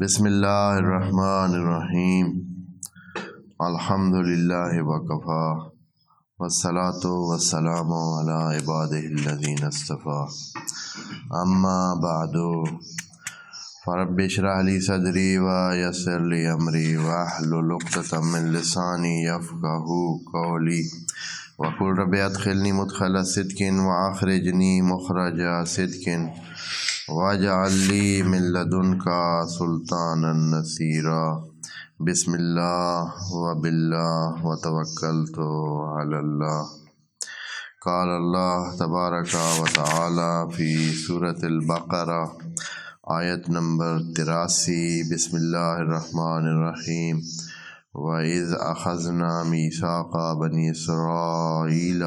بسم اللہ الرحمن الرحیم الحمد للہ وکفا والصلاة والسلام علی عبادہ الذین اصطفى اما بعد فرب اشرح لی صدری ویسر لی امری واحلل عقدۃ من لسانی یفقهوا قولی وقل رب ادخلنی مدخل صدق واخرجنی مخرج صدق واجعل لی من لدنک سلطانا نصیرا بسم اللہ وباللہ وتوکلت علی اللہ۔ قال اللہ تبارک و تعالی فی سورۃ البقرہ آیت نمبر 83، بسم اللہ الرحمن الرحیم۔ وَإِذْ أَخَذْنَا مِيثَاقَ بَنِي إِسْرَائِيلَ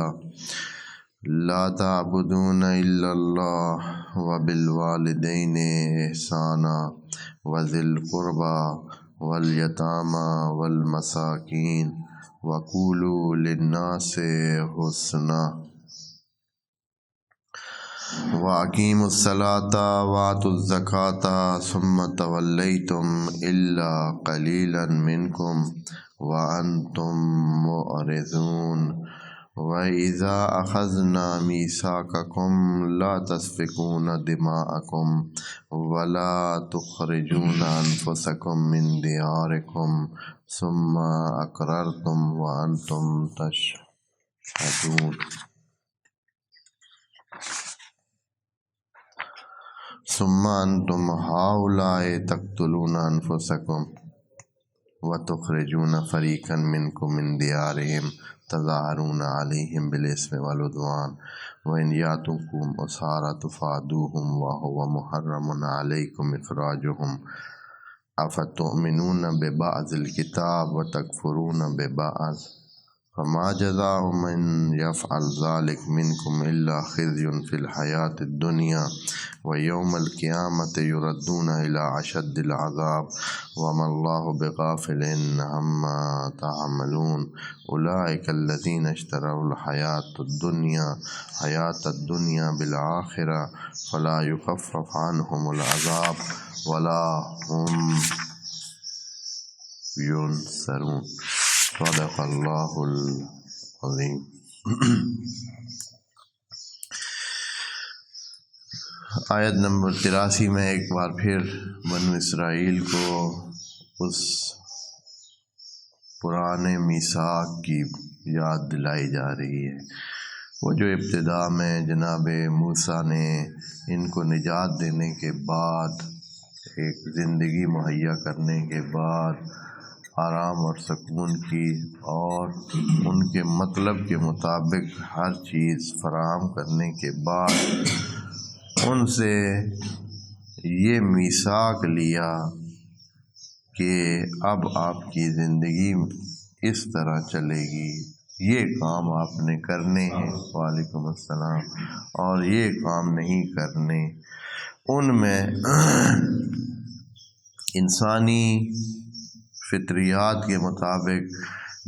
لا تعبدون إلا الله وبالوالدين إحسانا وذي القربى واليتامى والمساكين وقولوا للناس حسنا وأقيموا الصلاة وآتوا الزكاة ثم توليتم إلا قليلا منكم وأنتم معرضون وَإِذَا أَخَذْنَا مِيثَاقَكُمْ لَا تَسْفِكُونَ دِمَاءَكُمْ وَلَا تُخْرِجُونَ أَنفُسَكُمْ مِنْ دِيَارِكُمْ ثُمَّ أَقْرَرْتُمْ وَأَنْتُمْ تَشْهَدُونَ ثُمَّ أَنْتُمْ هَؤُلَاءِ تَقْتُلُونَ أَنفُسَكُمْ وَتُخْرِجُونَ فَرِيقًا مِنْكُمْ مِنْ دِيَارِهِمْ تظاہرون علیہم بالاسم والعدوان وإن یاتوکم اسارى تفادوہم وهو محرم علیکم اخراجہم افتؤمنون ببعض الکتاب وتکفرون ببعض فما جزاء من يفعل ذلك منكم إلا خزي في الحياة الدنيا ويوم القيامة يردون إلى أشد العذاب وما الله بغافل عما تعملون أولئك الذين اشتروا حياة الدنيا بالآخرة فلا يخفف عنهم العذاب ولا هم ينصرون۔ صدق اللہ العظیم۔ آیت نمبر 83 میں ایک بار پھر بنو اسرائیل کو اس پرانے میثاق کی یاد دلائی جا رہی ہے، وہ جو ابتدا میں جناب موسیٰ نے ان کو نجات دینے کے بعد، ایک زندگی مہیا کرنے کے بعد، آرام اور سکون کی اور ان کے مطلب کے مطابق ہر چیز فراہم کرنے کے بعد ان سے یہ میثاق لیا کہ اب آپ کی زندگی اس طرح چلے گی، یہ کام آپ نے کرنے ہیں، وعلیکم السلام، اور یہ کام نہیں کرنے۔ ان میں انسانی فطریات کے مطابق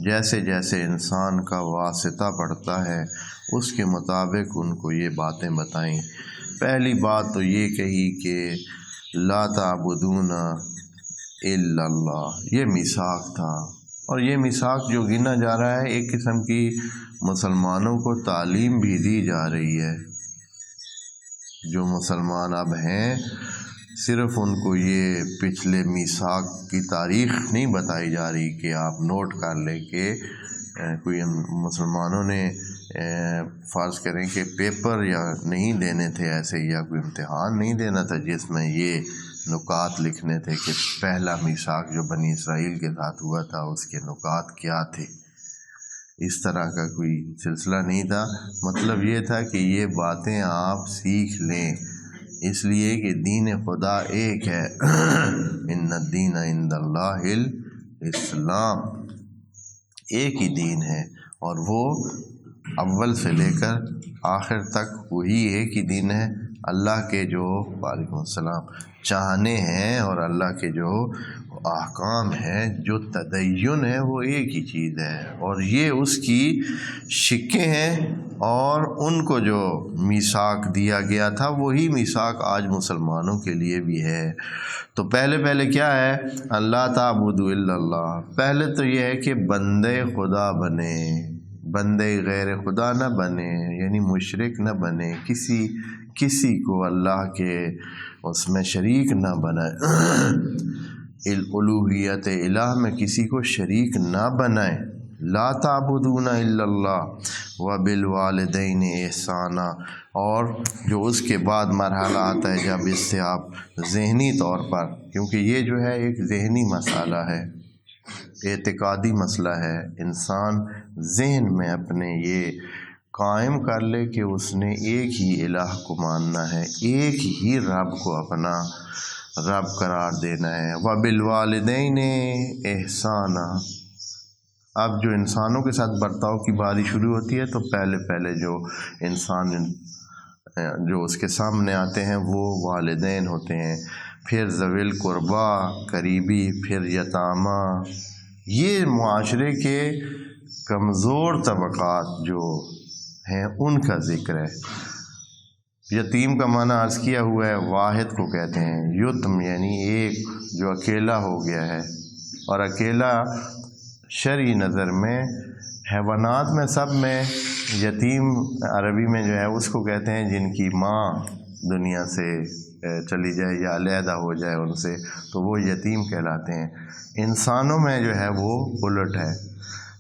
جیسے جیسے انسان کا واسطہ بڑھتا ہے اس کے مطابق ان کو یہ باتیں بتائیں۔ پہلی بات تو یہ کہی کہ لا تعبدون الا اللہ، یہ میثاق تھا، اور یہ میثاق جو گنا جا رہا ہے ایک قسم کی مسلمانوں کو تعلیم بھی دی جا رہی ہے۔ جو مسلمان اب ہیں صرف ان کو یہ پچھلے میثاق کی تاریخ نہیں بتائی جا رہی کہ آپ نوٹ کر لیں کہ کوئی مسلمانوں نے فرض کریں کہ پیپر یا نہیں دینے تھے ایسے، یا کوئی امتحان نہیں دینا تھا جس میں یہ نکات لکھنے تھے کہ پہلا میثاق جو بنی اسرائیل کے ساتھ ہوا تھا اس کے نکات کیا تھے، اس طرح کا کوئی سلسلہ نہیں تھا۔ مطلب یہ تھا کہ یہ باتیں آپ سیکھ لیں، اس لیے کہ دین خدا ایک ہے، ان الدین عند اللہ الاسلام، ایک ہی دین ہے، اور وہ اول سے لے کر آخر تک وہی ایک ہی دین ہے اللہ کے جو وعلیکم السلام چاہنے ہیں اور اللہ کے جو احکام ہیں، جو تدین ہے وہ ایک ہی چیز ہے، اور یہ اس کی شکیں ہیں، اور ان کو جو میثاق دیا گیا تھا وہی میثاق آج مسلمانوں کے لیے بھی ہے۔ تو پہلے کیا ہے؟ اللہ تعبدوا الا اللہ، پہلے تو یہ ہے کہ بندے خدا بنے، بندے غیر خدا نہ بنے، یعنی مشرک نہ بنے، کسی کو اللہ کے اس میں شریک نہ بنائے، الوہیت الہ میں کسی کو شریک نہ بنائے۔ لا تعبدون الا اللہ وبالوالدین احسانا، اور جو اس کے بعد مرحلہ آتا ہے جب اس سے آپ ذہنی طور پر، کیونکہ یہ جو ہے ایک ذہنی مسئلہ ہے، اعتقادی مسئلہ ہے، انسان ذہن میں اپنے یہ قائم کر لے کہ اس نے ایک ہی الہ کو ماننا ہے، ایک ہی رب کو اپنا رب قرار دینا ہے۔ وبالوالدین احسانا، اب جو انسانوں کے ساتھ برتاؤ کی باری شروع ہوتی ہے تو پہلے جو انسان جو اس کے سامنے آتے ہیں وہ والدین ہوتے ہیں، پھر ذوی القربا قریبی، پھر یتامہ، یہ معاشرے کے کمزور طبقات جو ہیں ان کا ذکر ہے۔ یتیم کا معنی عرض کیا ہوا ہے، واحد کو کہتے ہیں، یتم یعنی ایک جو اکیلا ہو گیا ہے، اور اکیلا شرعی نظر میں حیوانات میں سب میں یتیم عربی میں جو ہے اس کو کہتے ہیں جن کی ماں دنیا سے چلی جائے یا علیحدہ ہو جائے ان سے، تو وہ یتیم کہلاتے ہیں۔ انسانوں میں جو ہے وہ الٹ ہے،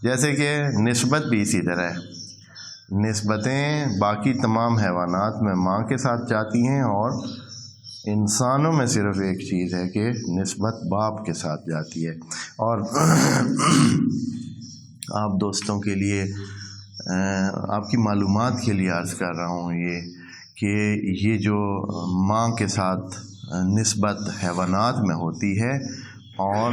جیسے کہ نسبت بھی اسی طرح ہے، نسبتیں باقی تمام حیوانات میں ماں کے ساتھ جاتی ہیں، اور انسانوں میں صرف ایک چیز ہے کہ نسبت باپ کے ساتھ جاتی ہے۔ اور آپ دوستوں کے لیے، آپ کی معلومات کے لیے عرض کر رہا ہوں کہ یہ جو ماں کے ساتھ نسبت حیوانات میں ہوتی ہے اور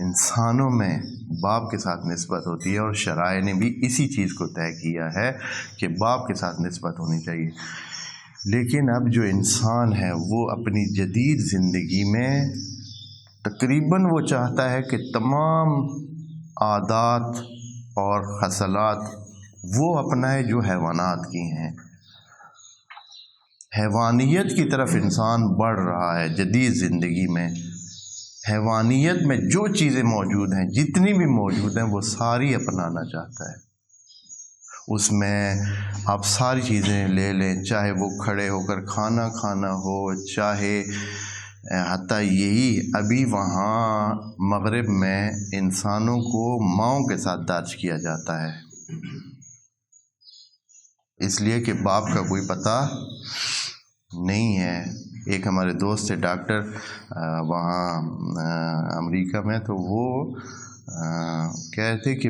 انسانوں میں باپ کے ساتھ نسبت ہوتی ہے، اور شرائع نے بھی اسی چیز کو طے کیا ہے کہ باپ کے ساتھ نسبت ہونی چاہیے۔ لیکن اب جو انسان ہے وہ اپنی جدید زندگی میں تقریباً وہ چاہتا ہے کہ تمام عادات اور خصلات وہ اپنائے جو حیوانات کی ہیں۔ حیوانیت کی طرف انسان بڑھ رہا ہے جدید زندگی میں۔ حیوانیت میں جو چیزیں موجود ہیں، جتنی بھی موجود ہیں، وہ ساری اپنانا چاہتا ہے۔ اس میں آپ ساری چیزیں لے لیں، چاہے وہ کھڑے ہو کر کھانا کھانا ہو، چاہے حتیٰ یہی ابھی وہاں مغرب میں انسانوں کو ماؤں کے ساتھ درج کیا جاتا ہے، اس لیے کہ باپ کا کوئی پتہ نہیں ہے۔ ایک ہمارے دوست تھے ڈاکٹر وہاں امریکہ میں، تو وہ کہہ رہے تھے کہ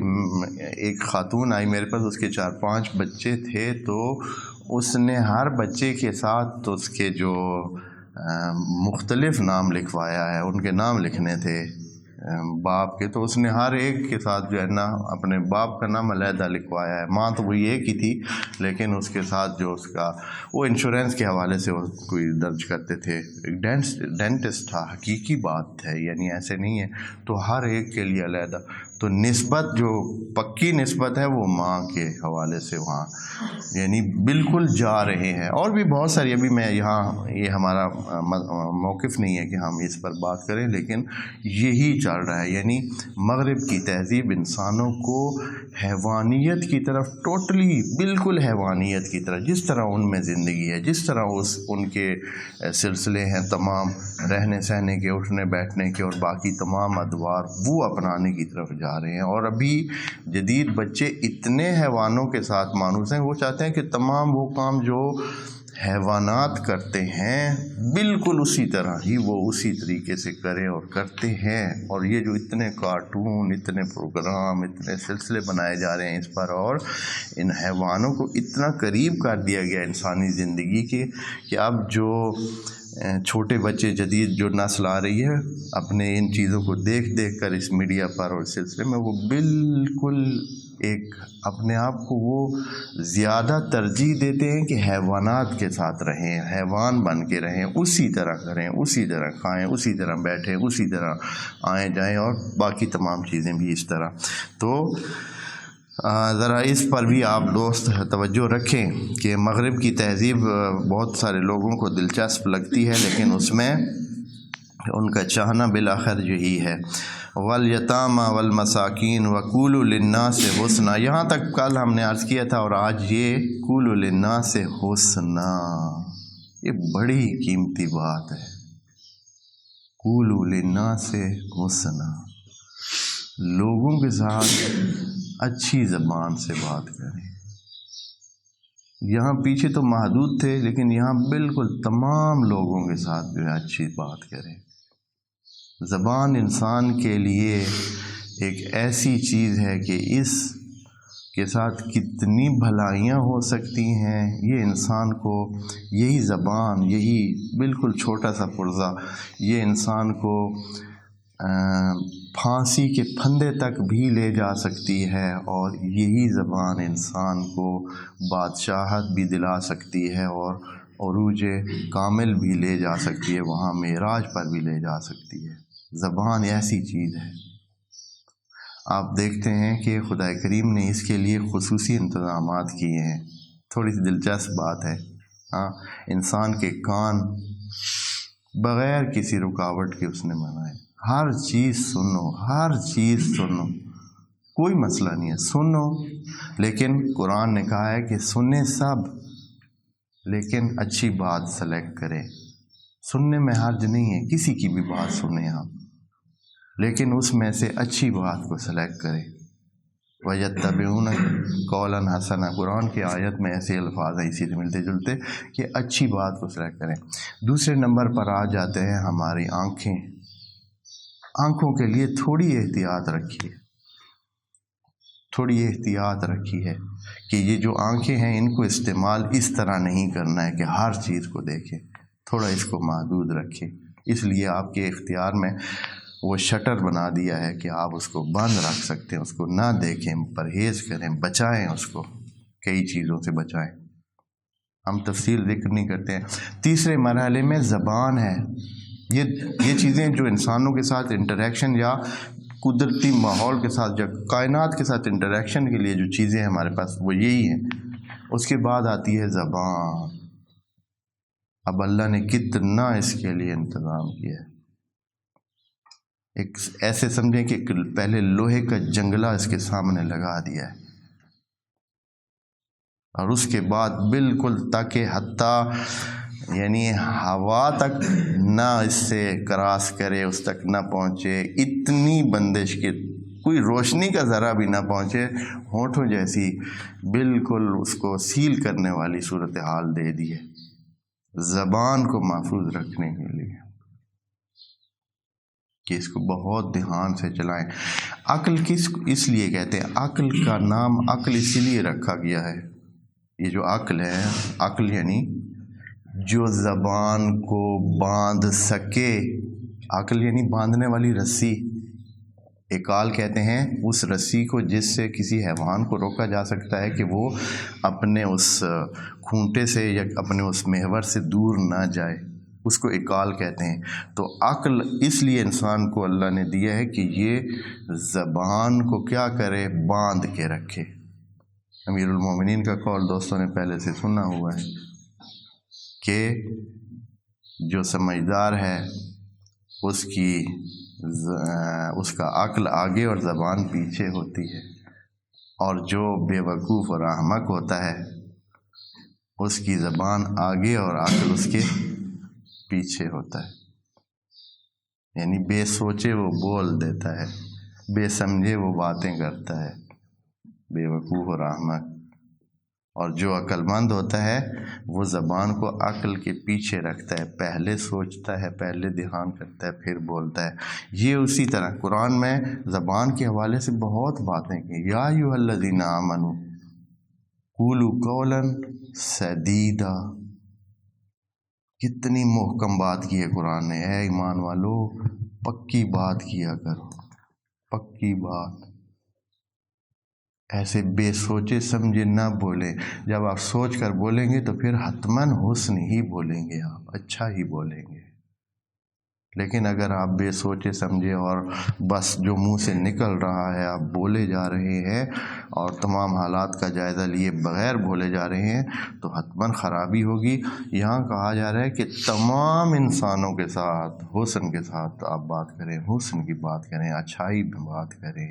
ایک خاتون آئی میرے پاس، اس کے 4-5 بچے تھے، تو اس نے ہر بچے کے ساتھ تو اس کے جو مختلف نام لکھوایا ہے، ان کے نام لکھنے تھے باپ کے، تو اس نے ہر ایک کے ساتھ جو ہے نا اپنے باپ کا نام علیحدہ لکھوایا ہے۔ ماں تو وہی ایک ہی تھی، لیکن اس کے ساتھ جو اس کا وہ انشورنس کے حوالے سے کوئی درج کرتے تھے، ایک ڈینٹسٹ تھا، حقیقی بات ہے، یعنی ایسے نہیں ہے، تو ہر ایک کے لیے علیحدہ۔ تو نسبت جو پکی نسبت ہے وہ ماں کے حوالے سے وہاں یعنی بالکل جا رہے ہیں۔ اور بھی بہت ساری، ابھی میں یہاں یہ ہمارا موقف نہیں ہے کہ ہم اس پر بات کریں، لیکن یہی چل رہا ہے، یعنی مغرب کی تہذیب انسانوں کو حیوانیت کی طرف، ٹوٹلی بالکل حیوانیت کی طرف، جس طرح ان میں زندگی ہے، جس طرح ان کے سلسلے ہیں تمام رہنے سہنے کے، اٹھنے بیٹھنے کے اور باقی تمام ادوار، وہ اپنانے کی طرف جا رہے ہیں۔ اور ابھی جدید بچے اتنے حیوانوں کے ساتھ مانوس ہیں، وہ چاہتے ہیں کہ تمام وہ کام جو حیوانات کرتے ہیں بالکل اسی طرح ہی وہ اسی طریقے سے کریں اور کرتے ہیں۔ اور یہ جو اتنے کارٹون، اتنے پروگرام، اتنے سلسلے بنائے جا رہے ہیں اس پر، اور ان حیوانوں کو اتنا قریب کر دیا گیا انسانی زندگی کے کہ اب جو چھوٹے بچے، جدید جو نسل آ رہی ہے، اپنے ان چیزوں کو دیکھ کر اس میڈیا پر اور سلسلے میں وہ بالکل ایک اپنے آپ کو وہ زیادہ ترجیح دیتے ہیں کہ حیوانات کے ساتھ رہیں، حیوان بن کے رہیں، اسی طرح کریں، اسی طرح کھائیں، اسی طرح بیٹھیں، اسی طرح آئیں جائیں، اور باقی تمام چیزیں بھی اس طرح۔ تو ذرا اس پر بھی آپ دوست توجہ رکھیں کہ مغرب کی تہذیب بہت سارے لوگوں کو دلچسپ لگتی ہے، لیکن اس میں ان کا چاہنا بالآخر یہی ہے۔ والیتامى والمساکین وقولوا للناس حسنا، یہاں تک کل ہم نے عرض کیا تھا، اور آج یہ قولوا للناس حسنا، یہ بڑی قیمتی بات ہے۔ قولوا للناس حسنا، لوگوں کے ساتھ اچھی زبان سے بات کریں۔ یہاں پیچھے تو محدود تھے، لیکن یہاں بالکل تمام لوگوں کے ساتھ جو ہے اچھی بات کریں۔ زبان انسان کے لیے ایک ایسی چیز ہے کہ اس کے ساتھ کتنی بھلائیاں ہو سکتی ہیں، یہ انسان کو، یہی زبان، یہی بالکل چھوٹا سا پرزہ، یہ انسان کو پھانسی کے پھندے تک بھی لے جا سکتی ہے، اور یہی زبان انسان کو بادشاہت بھی دلا سکتی ہے، اور عروج کامل بھی لے جا سکتی ہے، وہاں معراج پر بھی لے جا سکتی ہے۔ زبان ایسی چیز ہے، آپ دیکھتے ہیں کہ خدا کریم نے اس کے لیے خصوصی انتظامات کیے ہیں۔ تھوڑی سی دلچسپ بات ہے، انسان کے کان بغیر کسی رکاوٹ کے اس نے بنائے، ہر چیز سنو، ہر چیز سنو، کوئی مسئلہ نہیں ہے، سنو۔ لیکن قرآن نے کہا ہے کہ سنیں سب، لیکن اچھی بات سلیکٹ کریں۔ سننے میں حرج نہیں ہے، کسی کی بھی بات سنیں آپ، لیکن اس میں سے اچھی بات کو سلیکٹ کریں۔ وَيَتَّبِعُونَ قَوْلًا حَسَنًا، قرآن کی آیت میں ایسے الفاظ ہیں اسی سے ملتے جلتے کہ اچھی بات کو سلیکٹ کریں۔ دوسرے نمبر پر آ جاتے ہیں ہماری آنکھیں۔ آنکھوں کے لیے تھوڑی احتیاط رکھیے، تھوڑی احتیاط رکھی ہے کہ یہ جو آنکھیں ہیں ان کو استعمال اس طرح نہیں کرنا ہے کہ ہر چیز کو دیکھیں، تھوڑا اس کو محدود رکھیں۔ اس لیے آپ کے اختیار میں وہ شٹر بنا دیا ہے کہ آپ اس کو بند رکھ سکتے ہیں، اس کو نہ دیکھیں، پرہیز کریں، بچائیں، اس کو کئی چیزوں سے بچائیں۔ ہم تفصیل ذکر نہیں کرتے ہیں۔ تیسرے مرحلے میں زبان ہے۔ یہ چیزیں جو انسانوں کے ساتھ انٹریکشن یا قدرتی ماحول کے ساتھ یا کائنات کے ساتھ انٹریکشن کے لیے جو چیزیں ہمارے پاس وہ یہی ہیں۔ اس کے بعد آتی ہے زبان۔ اب اللہ نے کتنا اس کے لیے انتظام کیا ہے۔ ایک ایسے سمجھیں کہ پہلے لوہے کا جنگلہ اس کے سامنے لگا دیا ہے، اور اس کے بعد بالکل تاکہ حتیٰ یعنی ہوا تک نہ اس سے کراس کرے، اس تک نہ پہنچے، اتنی بندش کہ کوئی روشنی کا ذرہ بھی نہ پہنچے، ہونٹوں جیسی بالکل اس کو سیل کرنے والی صورتحال دے دی ہے زبان کو محفوظ رکھنے کے لیے، کہ اس کو بہت دھیان سے چلائیں۔ عقل اس لیے کہتے ہیں، عقل کا نام عقل اسی لیے رکھا گیا ہے۔ یہ جو عقل ہے، عقل یعنی جو زبان کو باندھ سکے، عقل یعنی باندھنے والی رسی، اقال کہتے ہیں اس رسی کو جس سے کسی حیوان کو روکا جا سکتا ہے کہ وہ اپنے اس کھونٹے سے یا اپنے اس محور سے دور نہ جائے، اس کو اقال کہتے ہیں۔ تو عقل اس لیے انسان کو اللہ نے دیا ہے کہ یہ زبان کو کیا کرے، باندھ کے رکھے۔ امیر المومنین کا قول دوستوں نے پہلے سے سنا ہوا ہے کہ جو سمجھدار ہے اس کا عقل آگے اور زبان پیچھے ہوتی ہے، اور جو بے وقوف اور احمق ہوتا ہے اس کی زبان آگے اور عقل اس کے پیچھے ہوتا ہے۔ یعنی بے سوچے وہ بول دیتا ہے، بے سمجھے وہ باتیں کرتا ہے، بے وقوف اور احمق۔ اور جو عقل مند ہوتا ہے وہ زبان کو عقل کے پیچھے رکھتا ہے، پہلے سوچتا ہے، پہلے دھیان کرتا ہے، پھر بولتا ہے۔ یہ اسی طرح قرآن میں زبان کے حوالے سے بہت باتیں کی، یا ایھا الذین آمنوا قولوا قولا سدیدا، کتنی محکم بات کی ہے قرآن نے، اے ایمان والو پکی بات کیا کرو، پکی بات۔ ایسے بے سوچے سمجھے نہ بولیں. جب آپ سوچ کر بولیں گے تو پھر حتماً حسن ہی بولیں گے، آپ اچھا ہی بولیں گے. لیکن اگر آپ بے سوچے سمجھے اور بس جو منہ سے نکل رہا ہے آپ بولے جا رہے ہیں اور تمام حالات کا جائزہ لیے بغیر بولے جا رہے ہیں تو حتماً خرابی ہوگی. یہاں کہا جا رہا ہے کہ تمام انسانوں کے ساتھ حسن کے ساتھ آپ بات کریں، حسن کی بات کریں، اچھائی میں بات کریں.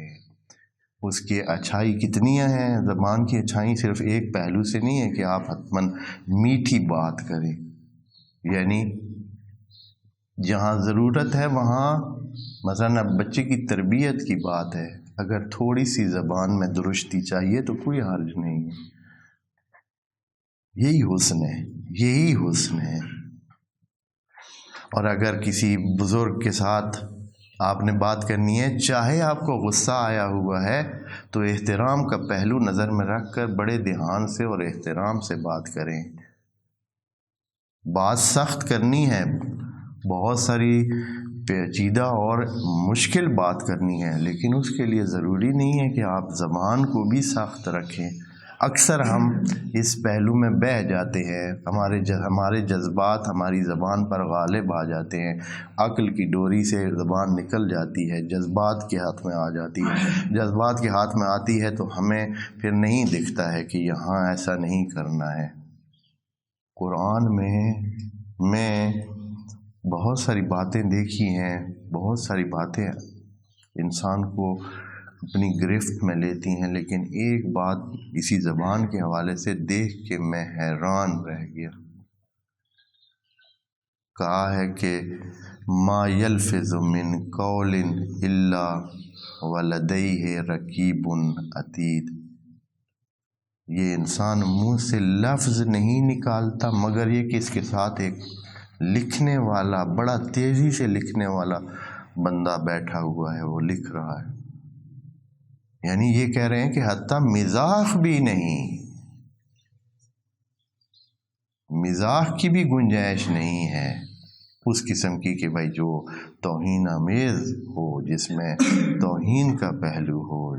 اس کی اچھائی کتنی ہیں؟ زبان کی اچھائی صرف ایک پہلو سے نہیں ہے کہ آپ حتماً میٹھی بات کریں. یعنی جہاں ضرورت ہے وہاں، مثلا اب بچے کی تربیت کی بات ہے، اگر تھوڑی سی زبان میں درستی چاہیے تو کوئی حرج نہیں ہے. یہی حسن ہے، یہی حسن ہے. اور اگر کسی بزرگ کے ساتھ آپ نے بات کرنی ہے، چاہے آپ کو غصہ آیا ہوا ہے تو احترام کا پہلو نظر میں رکھ کر بڑے دھیان سے اور احترام سے بات کریں. بات سخت کرنی ہے، بہت ساری پیچیدہ اور مشکل بات کرنی ہے، لیکن اس کے لیے ضروری نہیں ہے کہ آپ زبان کو بھی سخت رکھیں. اکثر ہم اس پہلو میں بہہ جاتے ہیں، ہمارے جذبات ہماری زبان پر غالب آ جاتے ہیں. عقل کی ڈوری سے زبان نکل جاتی ہے، جذبات کے ہاتھ میں آ جاتی ہے. جذبات کے ہاتھ میں آتی ہے تو ہمیں پھر نہیں دکھتا ہے کہ یہاں ایسا نہیں کرنا ہے. قرآن میں بہت ساری باتیں دیکھی ہیں، بہت ساری باتیں انسان کو اپنی گرفت میں لیتی ہیں، لیکن ایک بات اسی زبان کے حوالے سے دیکھ کے میں حیران رہ گیا. کہا ہے کہ ما یلفظ من قول الا ولدیہ رقیب عتید. یہ انسان منہ سے لفظ نہیں نکالتا مگر یہ کہ اس کے ساتھ ایک لکھنے والا، بڑا تیزی سے لکھنے والا بندہ بیٹھا ہوا ہے، وہ لکھ رہا ہے. یعنی یہ کہہ رہے ہیں کہ حتیٰ مزاح بھی نہیں، مزاح کی بھی گنجائش نہیں ہے اس قسم کی کہ بھائی جو توہین آمیز ہو، جس میں توہین کا پہلو ہو،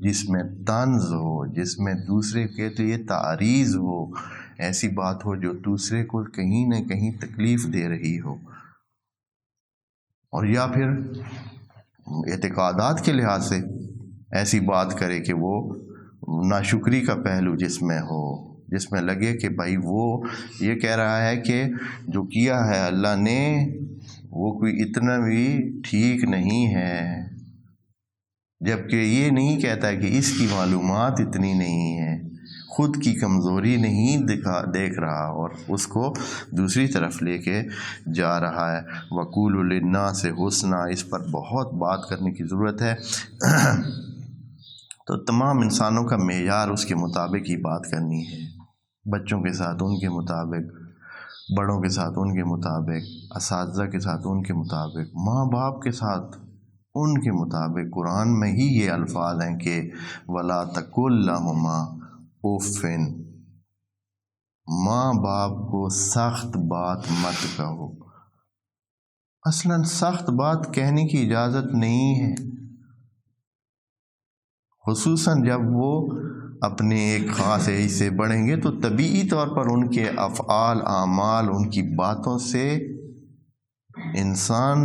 جس میں طنز ہو، جس میں دوسرے کے لیے تعریض ہو، ایسی بات ہو جو دوسرے کو کہیں نہ کہیں تکلیف دے رہی ہو، اور یا پھر اعتقادات کے لحاظ سے ایسی بات کرے کہ وہ ناشکری کا پہلو جس میں ہو، جس میں لگے کہ بھائی وہ یہ کہہ رہا ہے کہ جو کیا ہے اللہ نے وہ کوئی اتنا بھی ٹھیک نہیں ہے، جبکہ یہ نہیں کہتا ہے کہ اس کی معلومات اتنی نہیں ہے، خود کی کمزوری نہیں دیکھ رہا اور اس کو دوسری طرف لے کے جا رہا ہے. وَقُولُوا لِلنَّاسِ حُسْنًا، اس پر بہت بات کرنے کی ضرورت ہے. تو تمام انسانوں کا معیار اس کے مطابق ہی بات کرنی ہے. بچوں کے ساتھ ان کے مطابق، بڑوں کے ساتھ ان کے مطابق، اساتذہ کے ساتھ ان کے مطابق، ماں باپ کے ساتھ ان کے مطابق. قرآن میں ہی یہ الفاظ ہیں کہ وَلَا تَقُل لَهُمَا اُفٍّ، ماں باپ کو سخت بات مت کہو. اصلاً سخت بات کہنے کی اجازت نہیں ہے، خصوصاً جب وہ اپنے ایک خاص ایج سے بڑھیں گے تو طبیعی طور پر ان کے افعال، اعمال، ان کی باتوں سے انسان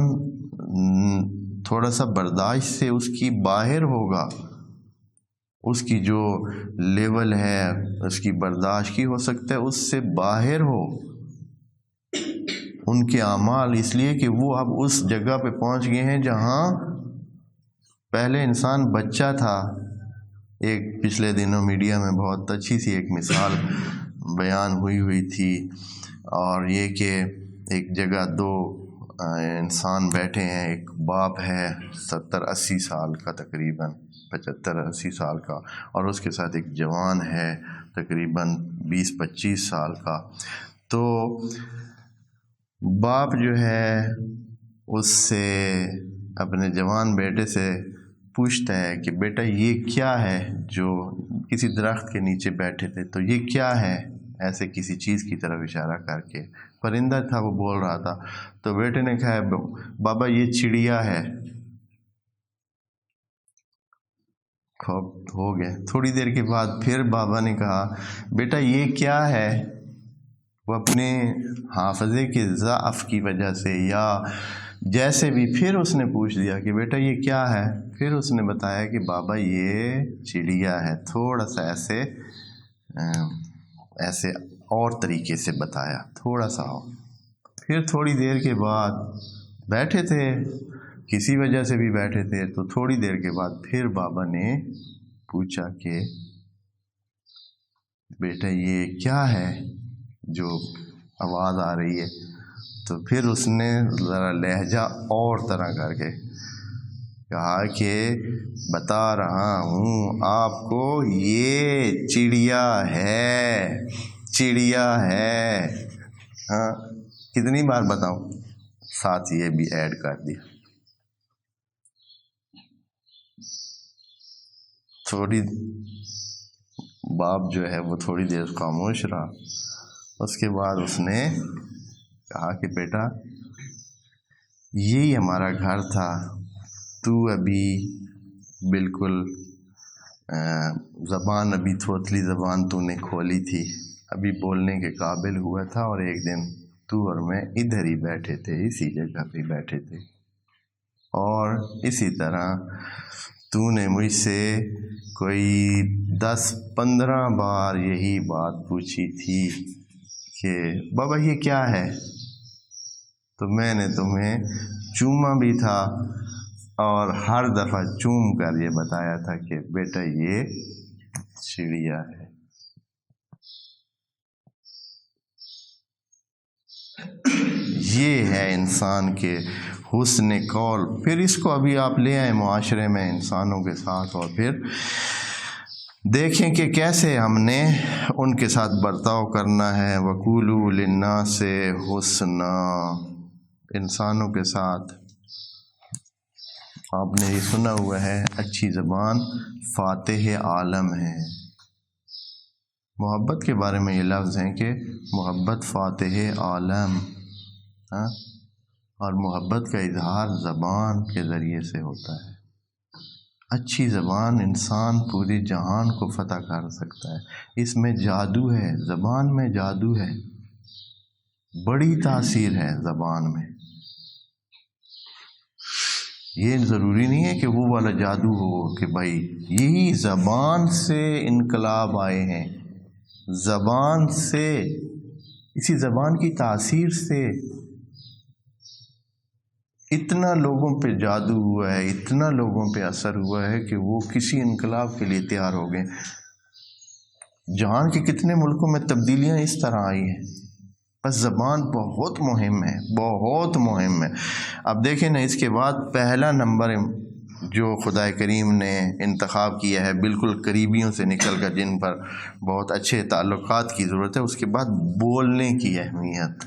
تھوڑا سا برداشت سے اس کی باہر ہوگا. اس کی جو لیول ہے اس کی برداشت کی ہو سکتا ہے اس سے باہر ہو ان کے اعمال، اس لیے کہ وہ اب اس جگہ پہ پہنچ گئے ہیں جہاں پہلے انسان بچہ تھا. ایک پچھلے دنوں میڈیا میں بہت اچھی سی ایک مثال بیان ہوئی تھی، اور یہ کہ ایک جگہ دو انسان بیٹھے ہیں، ایک باپ ہے 70-80 سال کا، تقریباً 75-80 سال کا، اور اس کے ساتھ ایک جوان ہے تقریباً 20-25 سال کا. تو باپ جو ہے اس سے اپنے جوان بیٹے سے پوچھتا ہے کہ بیٹا یہ کیا ہے، جو کسی درخت کے نیچے بیٹھے تھے تو یہ کیا ہے، ایسے کسی چیز کی طرف اشارہ کر کے. پرندہ تھا وہ بول رہا تھا. تو بیٹے نے کہا بابا یہ چڑیا ہے. خوب ہو گئے۔ تھوڑی دیر کے بعد پھر بابا نے کہا بیٹا یہ کیا ہے؟ وہ اپنے حافظے کے ضعف کی وجہ سے یا جیسے بھی پھر اس نے پوچھ دیا کہ بیٹا یہ کیا ہے؟ پھر اس نے بتایا کہ بابا یہ چڑیا ہے، تھوڑا سا ایسے اور طریقے سے بتایا، تھوڑا سا اور۔ پھر تھوڑی دیر کے بعد بیٹھے تھے، کسی وجہ سے بھی بیٹھے تھے، تو تھوڑی دیر کے بعد پھر بابا نے پوچھا کہ بیٹا یہ کیا ہے جو آواز آ رہی ہے؟ تو پھر اس نے ذرا لہجہ اور طرح کر کے کہا کہ بتا رہا ہوں آپ کو، یہ چڑیا ہے، چڑیا ہے۔ ہاں کتنی بار بتاؤں؟ ساتھ یہ بھی ایڈ کر دیا۔ تھوڑی باپ جو ہے وہ تھوڑی دیر خاموش رہا، اس کے بعد اس نے کہا کہ بیٹا یہی ہمارا گھر تھا، تو ابھی بالکل زبان ابھی تھوتلی زبان تو نے کھولی تھی، ابھی بولنے کے قابل ہوا تھا، اور ایک دن تو اور میں ادھر ہی بیٹھے تھے، اسی جگہ پہ بیٹھے تھے، اور اسی طرح تو نے مجھ سے کوئی 10-15 بار یہی بات پوچھی تھی کہ بابا یہ کیا ہے؟ تو میں نے تمہیں چوما بھی تھا، اور ہر دفعہ چوم کر یہ بتایا تھا کہ بیٹا یہ چڑیا ہے۔ یہ ہے انسان کے حسن قول۔ پھر اس کو ابھی آپ لے آئیں معاشرے میں انسانوں کے ساتھ، اور پھر دیکھیں کہ کیسے ہم نے ان کے ساتھ برتاؤ کرنا ہے۔ وَقُولُوا لِلنَّاسِ حُسْنًا، انسانوں کے ساتھ آپ نے یہ سنا ہوا ہے، اچھی زبان فاتح عالم ہے۔ محبت کے بارے میں یہ لفظ ہیں کہ محبت فاتح عالم، اور محبت کا اظہار زبان کے ذریعے سے ہوتا ہے۔ اچھی زبان انسان پورے جہان کو فتح کر سکتا ہے، اس میں جادو ہے، زبان میں جادو ہے، بڑی تاثیر ہے زبان میں۔ یہ ضروری نہیں ہے کہ وہ والا جادو ہو کہ بھائی یہی زبان سے انقلاب آئے ہیں، زبان سے، اسی زبان کی تاثیر سے اتنا لوگوں پہ جادو ہوا ہے، اتنا لوگوں پہ اثر ہوا ہے کہ وہ کسی انقلاب کے لیے تیار ہو گئے۔ جہان کے کتنے ملکوں میں تبدیلیاں اس طرح آئی ہیں۔ بس زبان بہت مہم ہے، بہت مہم ہے۔ اب دیکھیں نا، اس کے بعد پہلا نمبر جو خدا کریم نے انتخاب کیا ہے بالکل قریبیوں سے نکل کر، جن پر بہت اچھے تعلقات کی ضرورت ہے، اس کے بعد بولنے کی اہمیت،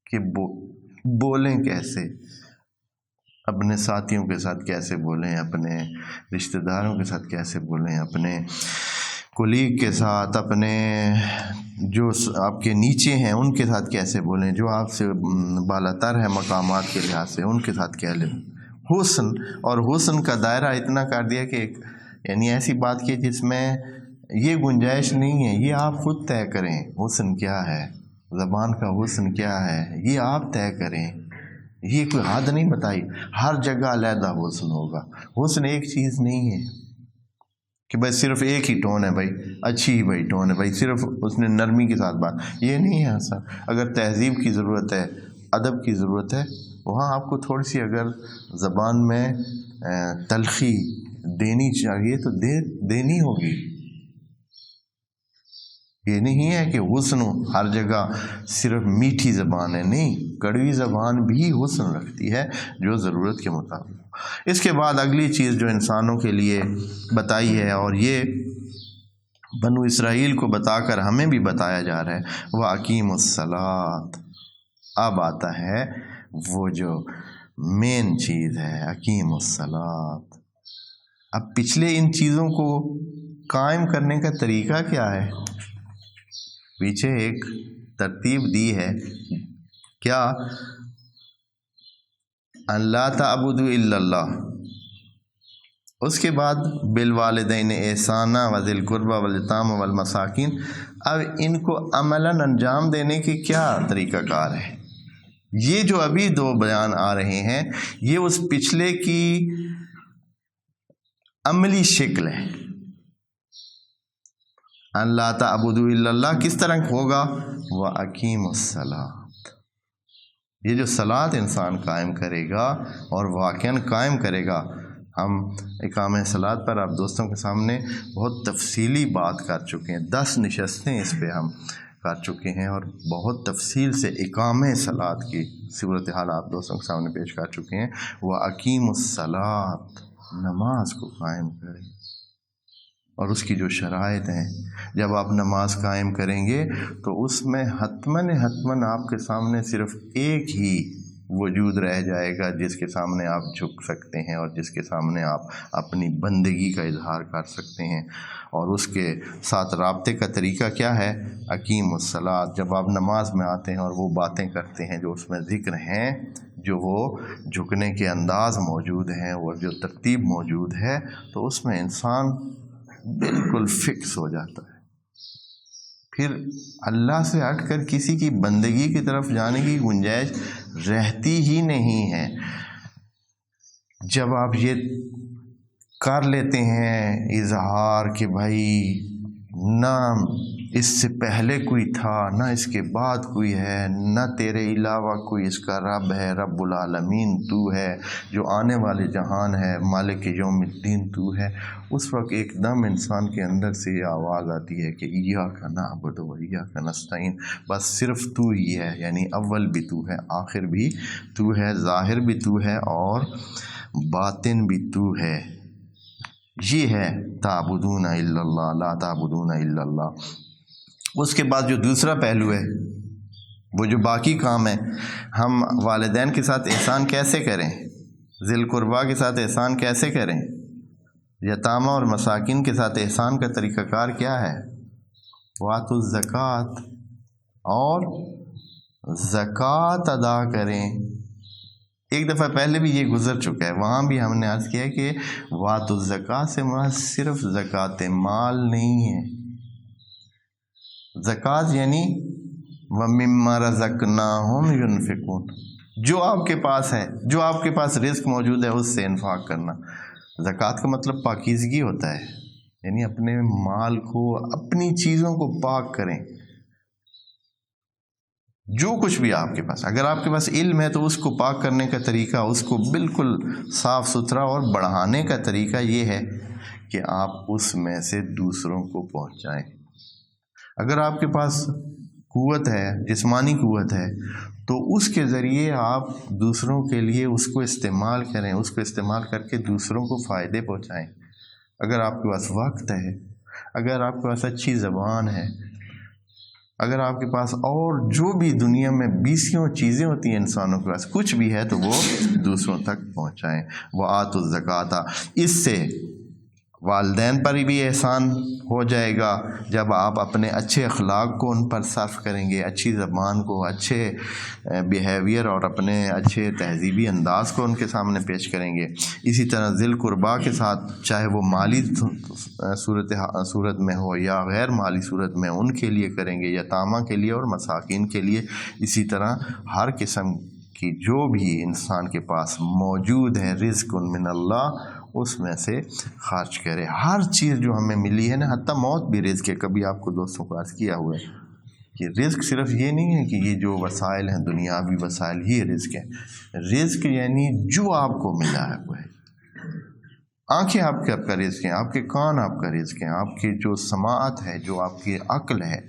کہ بولیں کیسے، اپنے ساتھیوں کے ساتھ کیسے بولیں، اپنے رشتہ داروں کے ساتھ کیسے بولیں، اپنے کولیگ کے ساتھ، اپنے جو آپ کے نیچے ہیں ان کے ساتھ کیسے بولیں، جو آپ سے بالا تر ہے مقامات کے لحاظ سے، ان کے ساتھ کیا لیں۔ حسن، اور حسن کا دائرہ اتنا کر دیا کہ یعنی ایسی بات کی جس میں یہ گنجائش نہیں ہے، یہ آپ خود طے کریں حسن کیا ہے، زبان کا حسن کیا ہے، یہ آپ طے کریں، یہ کوئی حد نہیں بتائی، ہر جگہ علیحدہ حسن ہوگا۔ حسن ایک چیز نہیں ہے کہ بھائی صرف ایک ہی ٹون ہے، بھائی اچھی ہی بھائی ٹون ہے، بھائی صرف اس نے نرمی کے ساتھ بات، یہ نہیں ہے ایسا۔ اگر تہذیب کی ضرورت ہے، ادب کی ضرورت ہے، وہاں آپ کو تھوڑی سی اگر زبان میں تلخی دینی چاہیے تو دینی ہوگی۔ یہ نہیں ہے کہ حسن ہر جگہ صرف میٹھی زبان ہے، نہیں، کڑوی زبان بھی حسن رکھتی ہے جو ضرورت کے مطابق۔ اس کے بعد اگلی چیز جو انسانوں کے لیے بتائی ہے، اور یہ بنو اسرائیل کو بتا کر ہمیں بھی بتایا جا رہا ہے، وہ اقیم الصلاۃ۔ اب آتا ہے وہ جو مین چیز ہے، اقیم الصلاۃ۔ اب پچھلے ان چیزوں کو قائم کرنے کا طریقہ کیا ہے؟ پیچھے ایک ترتیب دی ہے، کیا؟ ان لا تعبدوا الا اللہ، اس کے بعد بالوالدین احسانا وذی القربی والیتامی والمساکین. اب ان کو عملاً انجام دینے کی کیا طریقہ کار ہے؟ یہ جو ابھی دو بیان آ رہے ہیں یہ اس پچھلے کی عملی شکل ہے. اللہ تعبدوا الا اللہ کس طرح ہوگا؟ وَأَقِیمُوا الصَّلَاۃَ. یہ جو صلاۃ انسان قائم کرے گا اور واقعاً قائم کرے گا. ہم اقامہ صلاۃ پر آپ دوستوں کے سامنے بہت تفصیلی بات کر چکے ہیں، 10 نشستیں اس پہ ہم کر چکے ہیں اور بہت تفصیل سے اقامہ صلاۃ کی صورتحال آپ دوستوں کے سامنے پیش کر چکے ہیں. وَأَقِیمُوا الصَّلَاۃَ، نماز کو قائم کریں اور اس کی جو شرائط ہیں. جب آپ نماز قائم کریں گے تو اس میں حتماً آپ کے سامنے صرف ایک ہی وجود رہ جائے گا جس کے سامنے آپ جھک سکتے ہیں اور جس کے سامنے آپ اپنی بندگی کا اظہار کر سکتے ہیں. اور اس کے ساتھ رابطے کا طریقہ کیا ہے؟ اقیم الصلاۃ. جب آپ نماز میں آتے ہیں اور وہ باتیں کرتے ہیں جو اس میں ذکر ہیں، جو وہ جھکنے کے انداز موجود ہیں، وہ جو ترتیب موجود ہے، تو اس میں انسان بالکل فکس ہو جاتا ہے. پھر اللہ سے ہٹ کر کسی کی بندگی کی طرف جانے کی گنجائش رہتی ہی نہیں ہے. جب آپ یہ کر لیتے ہیں اظہار کہ بھائی نہ اس سے پہلے کوئی تھا، نہ اس کے بعد کوئی ہے، نہ تیرے علاوہ کوئی اس کا رب ہے، رب العالمین تو ہے، جو آنے والے جہان ہے، مالک یوم الدین تو ہے، اس وقت ایک دم انسان کے اندر سے یہ آواز آتی ہے کہ ایاک نعبد و ایاک نستعین. بس صرف تو ہی ہے، یعنی اول بھی تو ہے، آخر بھی تو ہے، ظاہر بھی تو ہے اور باطن بھی تو ہے. یہ ہے تعبدون الا اللہ، لا تعبدون الا اللہ. اس کے بعد جو دوسرا پہلو ہے، وہ جو باقی کام ہے، ہم والدین کے ساتھ احسان کیسے کریں، ذی القربیٰ کے ساتھ احسان کیسے کریں، یتامہ اور مساکین کے ساتھ احسان کا طریقہ کار کیا ہے؟ وآتوا الزکوٰۃ، اور زکوٰۃ ادا کریں. ایک دفعہ پہلے بھی یہ گزر چکا ہے، وہاں بھی ہم نے عرض کیا کہ وآتوا الزکوٰۃ سے مراد صرف زکوٰۃ مال نہیں ہے. زکوٰۃ یعنی وَمِمَّا رَزَقْنَاهُمْ يُنْفِقُونَ، جو آپ کے پاس ہے، جو آپ کے پاس رزق موجود ہے اس سے انفاق کرنا. زکوٰۃ کا مطلب پاکیزگی ہوتا ہے، یعنی اپنے مال کو، اپنی چیزوں کو پاک کریں. جو کچھ بھی آپ کے پاس، اگر آپ کے پاس علم ہے تو اس کو پاک کرنے کا طریقہ، اس کو بالکل صاف ستھرا اور بڑھانے کا طریقہ یہ ہے کہ آپ اس میں سے دوسروں کو پہنچائیں. اگر آپ کے پاس قوت ہے، جسمانی قوت ہے، تو اس کے ذریعے آپ دوسروں کے لیے اس کو استعمال کریں، اس کو استعمال کر کے دوسروں کو فائدے پہنچائیں. اگر آپ کے پاس وقت ہے، اگر آپ کے پاس اچھی زبان ہے، اگر آپ کے پاس اور جو بھی دنیا میں 20 چیزیں ہوتی ہیں انسانوں کے پاس، کچھ بھی ہے تو وہ دوسروں تک پہنچائیں. وآتوا الزکوٰۃ، اس سے والدین پر بھی احسان ہو جائے گا. جب آپ اپنے اچھے اخلاق کو ان پر صرف کریں گے، اچھی زبان کو، اچھے بیہیویئر اور اپنے اچھے تہذیبی انداز کو ان کے سامنے پیش کریں گے. اسی طرح ذی القربیٰ کے ساتھ، چاہے وہ مالی صورت میں ہو یا غیر مالی صورت میں، ان کے لیے کریں گے، یتامہ کے لیے اور مساکین کے لیے. اسی طرح ہر قسم کی جو بھی انسان کے پاس موجود ہے رزق من اللہ، اس میں سے خرچ کرے. ہر چیز جو ہمیں ملی ہے نا، حتیٰ موت بھی رزق ہے. کبھی آپ کو دوستوں کو عرض کیا ہوا ہے کہ رزق صرف یہ نہیں ہے کہ یہ جو وسائل ہیں، دنیاوی وسائل، یہ رزق ہے. رزق یعنی جو آپ کو ملا ہے وہ ہے. آنکھیں آپ کا رزق ہیں، آپ کے کان آپ کا رزق ہیں، آپ کی جو سماعت ہے، جو آپ کی عقل ہے،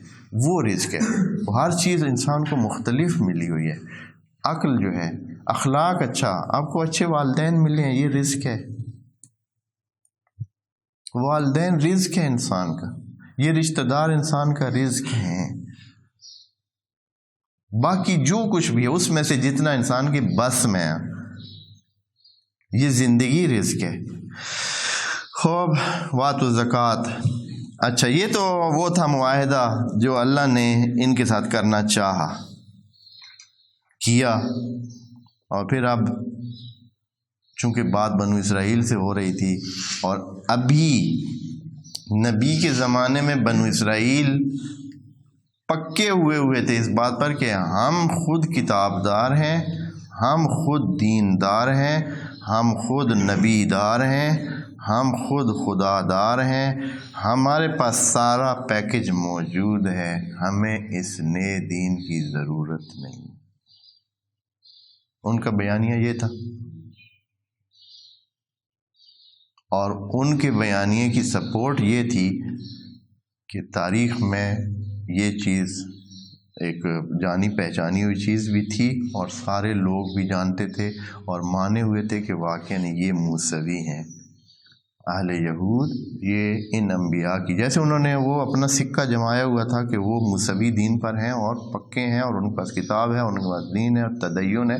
وہ رزق ہے. ہر چیز انسان کو مختلف ملی ہوئی ہے. عقل جو ہے، اخلاق اچھا، آپ کو اچھے والدین ملے ہیں، یہ رزق ہے. والدین رزق ہے انسان کا، یہ رشتہ دار انسان کا رزق ہیں. باقی جو کچھ بھی ہے اس میں سے جتنا انسان کے بس میں ہے، یہ زندگی رزق ہے. خوب، وآتوا الزکوٰۃ. اچھا، یہ تو وہ تھا معاہدہ جو اللہ نے ان کے ساتھ کرنا چاہا، کیا، اور پھر اب چونکہ بات بنو اسرائیل سے ہو رہی تھی، اور ابھی نبی کے زمانے میں بنو اسرائیل پکے ہوئے تھے اس بات پر کہ ہم خود کتابدار ہیں، ہم خود دیندار ہیں، ہم خود نبی دار ہیں، ہم خود خدا دار ہیں، ہمارے پاس سارا پیکج موجود ہے، ہمیں اس نئے دین کی ضرورت نہیں۔ ان کا بیانیہ یہ تھا، اور ان کے بیانیے کی سپورٹ یہ تھی کہ تاریخ میں یہ چیز ایک جانی پہچانی ہوئی چیز بھی تھی، اور سارے لوگ بھی جانتے تھے اور مانے ہوئے تھے کہ واقعاً یہ موسوی ہیں۔ اہل یہود یہ ان انبیاء کی، جیسے انہوں نے وہ اپنا سکہ جمایا ہوا تھا کہ وہ موسوی دین پر ہیں اور پکے ہیں، اور ان کے پاس کتاب ہے، ان کے پاس دین ہے اور تدین ہے،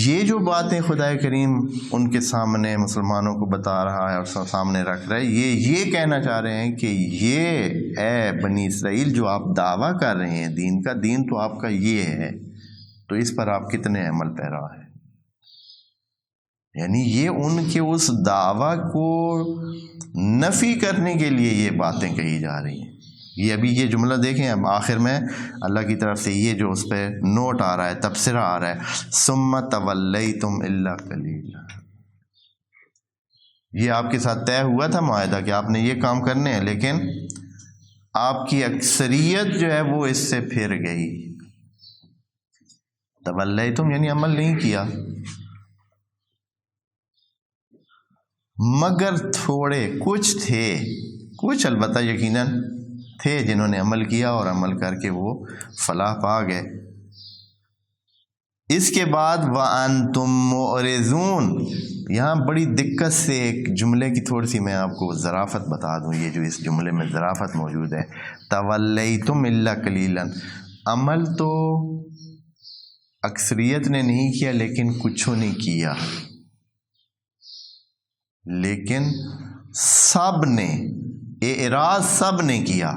یہ جو باتیں خدا کریم ان کے سامنے مسلمانوں کو بتا رہا ہے اور سامنے رکھ رہا ہے، یہ کہنا چاہ رہے ہیں کہ یہ اے بنی اسرائیل جو آپ دعویٰ کر رہے ہیں دین کا، دین تو آپ کا یہ ہے، تو اس پر آپ کتنے عمل پیرا ہیں۔ یعنی یہ ان کے اس دعویٰ کو نفی کرنے کے لیے یہ باتیں کہی جا رہی ہیں۔ یہ ابھی یہ جملہ دیکھیں، اب آخر میں اللہ کی طرف سے یہ جو اس پہ نوٹ آ رہا ہے، تبصرہ آ رہا ہے، ثم تولیتم الا قلیلا۔ یہ آپ کے ساتھ طے ہوا تھا معاہدہ کہ آپ نے یہ کام کرنے ہیں، لیکن آپ کی اکثریت جو ہے وہ اس سے پھر گئی۔ تولیتم یعنی عمل نہیں کیا، مگر تھوڑے کچھ تھے، کچھ البتہ یقیناً تھے جنہوں نے عمل کیا اور عمل کر کے وہ فلاح پا گئے۔ اس کے بعد وَأَنْتُمْ مُعْرِضُونَ، یہاں بڑی دقت سے ایک جملے کی تھوڑی سی میں آپ کو ظرافت بتا دوں، یہ جو اس جملے میں ظرافت موجود ہے، تولیتم الا قلیلا، عمل تو اکثریت نے نہیں کیا لیکن کچھوں نے کیا، لیکن سب نے اعراض، سب نے کیا۔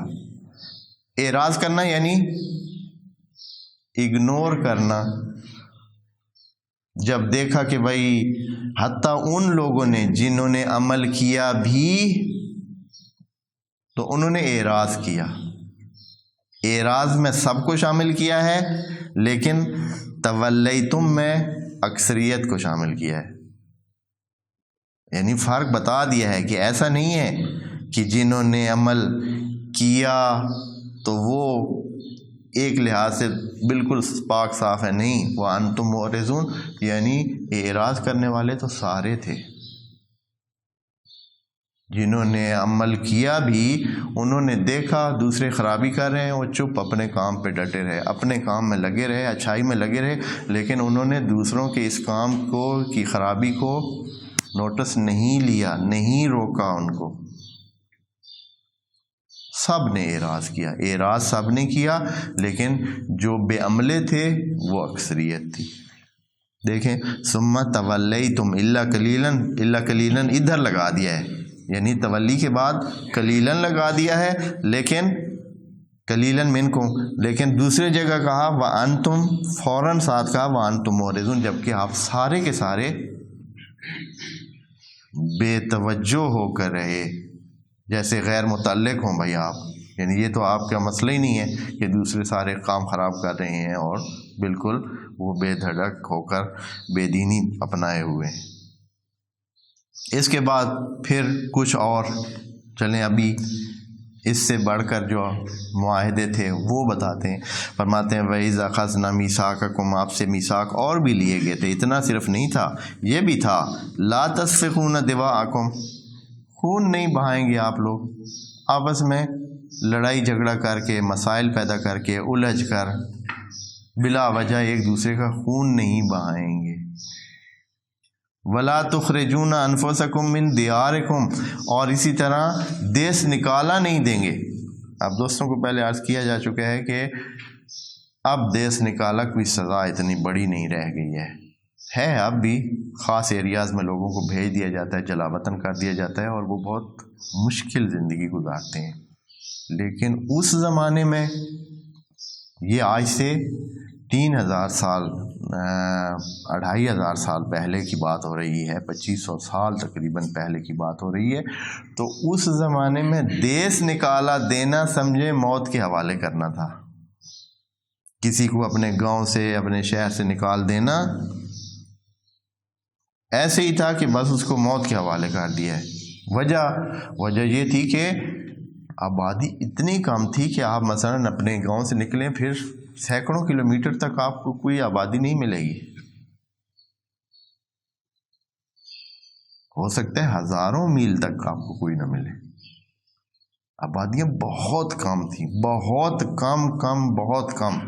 اعراض کرنا یعنی اگنور کرنا، جب دیکھا کہ بھائی حتیٰ ان لوگوں نے جنہوں نے عمل کیا بھی تو انہوں نے اعراض کیا۔ اعراض میں سب کو شامل کیا ہے، لیکن تولیتم میں اکثریت کو شامل کیا ہے، یعنی فرق بتا دیا ہے کہ ایسا نہیں ہے کہ جنہوں نے عمل کیا تو وہ ایک لحاظ سے بالکل پاک صاف ہے، نہیں، وَأَنْتُمْ مُعْرِضُونَ یعنی اعراض کرنے والے تو سارے تھے۔ جنہوں نے عمل کیا بھی، انہوں نے دیکھا دوسرے خرابی کر رہے ہیں، وہ چپ اپنے کام پہ ڈٹے رہے، اپنے کام میں لگے رہے، اچھائی میں لگے رہے، لیکن انہوں نے دوسروں کے اس کام کو کی خرابی کو نوٹس نہیں لیا، نہیں روکا ان کو۔ سب نے اعراض کیا، اعراض سب نے کیا، لیکن جو بے عملے تھے وہ اکثریت تھی۔ دیکھیں، ثم تولیتم الا قلیلا، الا قلیلا ادھر لگا دیا ہے، یعنی تولی کے بعد قلیلا لگا دیا ہے، لیکن قلیلا منکم، لیکن دوسرے جگہ کہا وانتم، فوراً ساتھ کہا وانتم معرضون، جبکہ آپ سارے کے سارے بے توجہ ہو کر رہے، جیسے غیر متعلق ہوں بھائی آپ، یعنی یہ تو آپ کا مسئلہ ہی نہیں ہے کہ دوسرے سارے کام خراب کر رہے ہیں اور بالکل وہ بے دھڑک ہو کر بے دینی اپنائے ہوئے ہیں۔ اس کے بعد پھر کچھ اور چلیں، ابھی اس سے بڑھ کر جو معاہدے تھے وہ بتاتے ہیں، فرماتے ہیں وَإِذَا أَخَذْنَا مِيثَاقَكُمْ، آپ سے میثاق اور بھی لیے گئے تھے، اتنا صرف نہیں تھا، یہ بھی تھا لَا تَسْفِكُونَ دِمَاءَكُمْ، خون نہیں بہائیں گے آپ لوگ، آپس میں لڑائی جھگڑا کر کے، مسائل پیدا کر کے، الجھ کر بلا وجہ ایک دوسرے کا خون نہیں بہائیں گے۔ وَلَا تُخْرِجُونَ أَنفُسَكُم مِّن دِيَارِكُمْ، اور اسی طرح دیس نکالا نہیں دیں گے۔ اب دوستوں کو پہلے عرض کیا جا چکا ہے کہ اب دیس نکالا کوئی سزا اتنی بڑی نہیں رہ گئی ہے اب بھی خاص ایریاز میں لوگوں کو بھیج دیا جاتا ہے، جلا وطن کر دیا جاتا ہے، اور وہ بہت مشکل زندگی گزارتے ہیں، لیکن اس زمانے میں یہ آج سے 3000 سال 2500 سال پہلے کی بات ہو رہی ہے، 2500 سال تقریباً پہلے کی بات ہو رہی ہے. تو اس زمانے میں دیس نکالا دینا سمجھے موت کے حوالے کرنا تھا. کسی کو اپنے گاؤں سے اپنے شہر سے نکال دینا ایسے ہی تھا کہ بس اس کو موت کے حوالے کر دیا ہے. وجہ یہ تھی کہ آبادی اتنی کم تھی کہ آپ مثلاً اپنے گاؤں سے نکلیں پھر سینکڑوں کلومیٹر تک آپ کو کوئی آبادی نہیں ملے گی. ہو سکتا ہے ہزاروں میل تک آپ کو کوئی نہ ملے. آبادیاں بہت کم تھیں، بہت کم.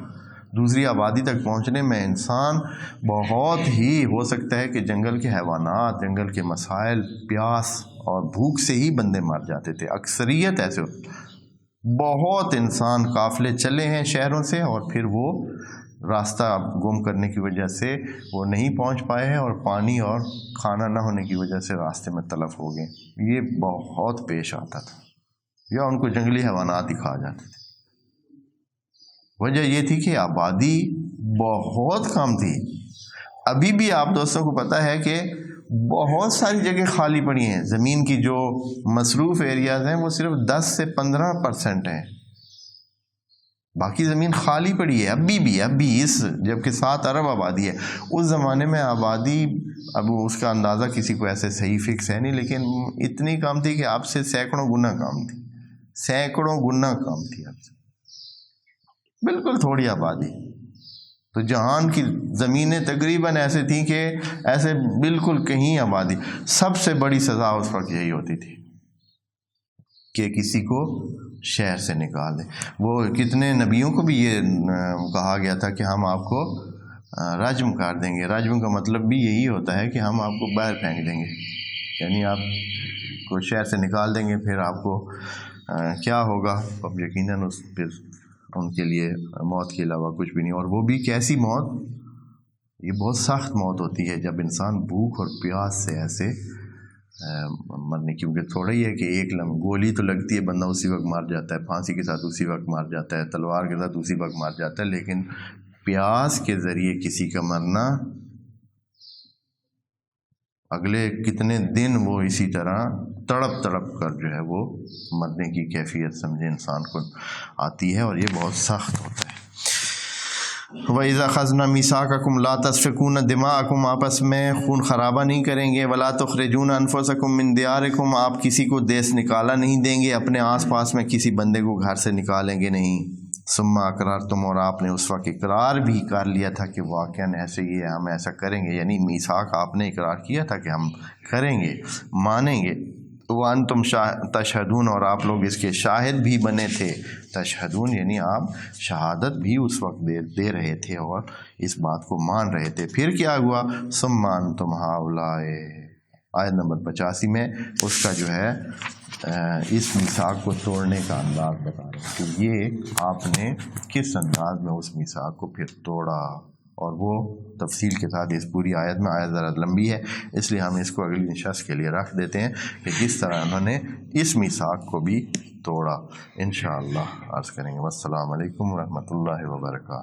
دوسری آبادی تک پہنچنے میں انسان بہت ہی ہو سکتا ہے کہ جنگل کے حیوانات، جنگل کے مسائل، پیاس اور بھوک سے ہی بندے مر جاتے تھے. اکثریت ایسے بہت انسان قافلے چلے ہیں شہروں سے اور پھر وہ راستہ گم کرنے کی وجہ سے وہ نہیں پہنچ پائے ہیں اور پانی اور کھانا نہ ہونے کی وجہ سے راستے میں تلف ہو گئے. یہ بہت پیش آتا تھا، یا ان کو جنگلی حیوانات ہی کھا جاتے تھے. وجہ یہ تھی کہ آبادی بہت کم تھی. ابھی بھی آپ دوستوں کو پتہ ہے کہ بہت ساری جگہ خالی پڑی ہیں. زمین کی جو مصروف ایریاز ہیں وہ صرف 10 سے 15% ہیں. باقی زمین خالی پڑی ہے ابھی بھی جبکہ 7 ارب آبادی ہے. اس زمانے میں آبادی اب اس کا اندازہ کسی کو ایسے صحیح فکس ہے نہیں، لیکن اتنی کم تھی کہ آپ سے سینکڑوں گنا کم تھی. آپ سے بالکل تھوڑی آبادی. تو جہان کی زمینیں تقریباً ایسے تھیں کہ ایسے بالکل کہیں آبادی. سب سے بڑی سزا اس وقت یہی ہوتی تھی کہ کسی کو شہر سے نکال دیں. وہ کتنے نبیوں کو بھی یہ کہا گیا تھا کہ ہم آپ کو رجم کر دیں گے. رجم کا مطلب بھی یہی ہوتا ہے کہ ہم آپ کو باہر پھینک دیں گے، یعنی آپ کو شہر سے نکال دیں گے. پھر آپ کو کیا ہوگا؟ اب یقیناً پھر ان کے لیے موت کے علاوہ کچھ بھی نہیں. اور وہ بھی کیسی موت؟ یہ بہت سخت موت ہوتی ہے جب انسان بھوک اور پیاس سے ایسے مرنے. کیونکہ تھوڑا ہی ہے کہ ایک گولی تو لگتی ہے، بندہ اسی وقت مر جاتا ہے، پھانسی کے ساتھ اسی وقت مر جاتا ہے، تلوار کے ساتھ اسی وقت مر جاتا ہے. لیکن پیاس کے ذریعے کسی کا مرنا، اگلے کتنے دن وہ اسی طرح تڑپ کر جو ہے وہ مرنے کی کیفیت سمجھے انسان کو آتی ہے، اور یہ بہت سخت ہوتا ہے. وَإِذَا أَخَذْنَا مِيثَاقَكُمْ لَا تَسْفِكُونَ دِمَاءَكُمْ، آپس میں خون خرابہ نہیں کریں گے. وَلَا تُخْرِجُونَ أَنفُسَكُمْ مِنْ دِيَارِكُمْ، آپ کسی کو دیس نکالا نہیں دیں گے، اپنے آس پاس میں کسی بندے کو گھر سے نکالیں گے نہیں. ثُمَّ أَقْرَرْتُمْ، اور آپ نے اس وقت اقرار بھی کر لیا تھا کہ واقعاً ایسے ہی ہے، ہم ایسا کریں گے. یعنی میثاق آپ نے اقرار کیا تھا کہ ہم کریں گے، مانیں گے. وَأَنْتُمْ تَشْهَدُونَ، اور آپ لوگ اس کے شاہد بھی بنے تھے. تشہدون یعنی آپ شہادت بھی اس وقت دے رہے تھے اور اس بات کو مان رہے تھے. پھر کیا ہوا؟ ثُمَّ أَنْتُمْ هَؤُلَاءِ، آیت نمبر 85 میں اس کا جو ہے اس میثاق کو توڑنے کا انداز بتا رہے ہیں کہ یہ آپ نے کس انداز میں اس میثاق کو پھر توڑا. اور وہ تفصیل کے ساتھ اس پوری آیت میں، آیت ذرا لمبی ہے اس لیے ہم اس کو اگلی نشست کے لیے رکھ دیتے ہیں کہ کس طرح انہوں نے اس میثاق کو بھی توڑا. انشاءاللہ عرض کریں گے. والسلام علیکم ورحمۃ اللہ وبرکاتہ.